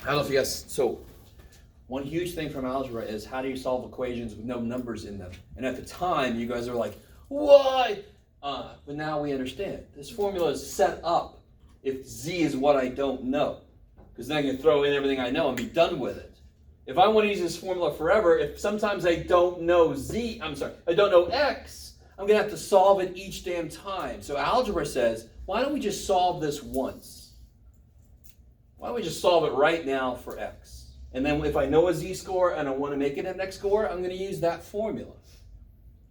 I don't know if you guys, so one huge thing from algebra is how do you solve equations with no numbers in them? And at the time, you guys are like, why? But now we understand. This formula is set up if z is what I don't know. Because then I can throw in everything I know and be done with it. If I want to use this formula forever, if sometimes I don't know I don't know x, I'm going to have to solve it each damn time. So algebra says, why don't we just solve this once? Why don't we just solve it right now for x? And then if I know a z-score and I want to make it an x-score, I'm going to use that formula.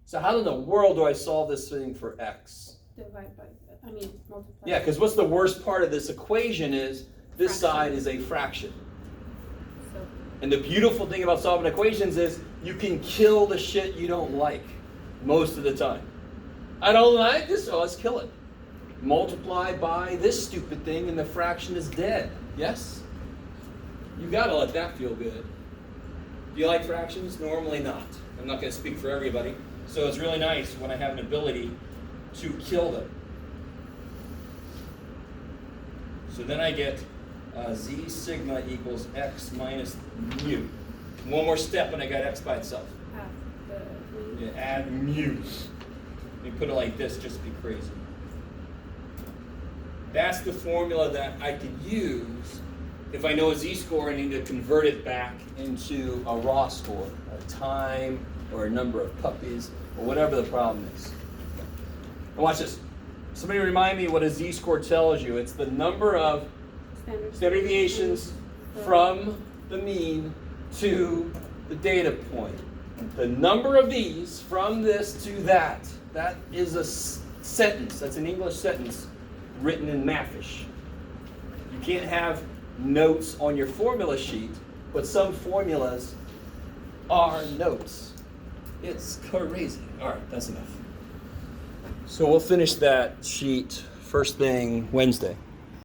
So how in the world do I solve this thing for x? Multiply. Yeah, because what's the worst part of this equation is this side is a fraction. And the beautiful thing about solving equations is you can kill the shit you don't like most of the time. I don't like this, so let's kill it. Multiply by this stupid thing and the fraction is dead. Yes? You gotta let that feel good. Do you like fractions? Normally not. I'm not gonna speak for everybody. So it's really nice when I have an ability to kill them. So then I get z sigma equals x minus mu. One more step and I got x by itself. Yeah, add mu. Let me put it like this just to be crazy. That's the formula that I could use if I know a z-score and I need to convert it back into a raw score, a time or a number of puppies or whatever the problem is. Now watch this. Somebody remind me what a z-score tells you. It's the number of standard deviations from the mean to the data point. The number of these from this to that. That is a sentence. That's an English sentence written in mathish. You can't have notes on your formula sheet, but some formulas are notes. It's crazy. All right, that's enough. So we'll finish that sheet first thing Wednesday.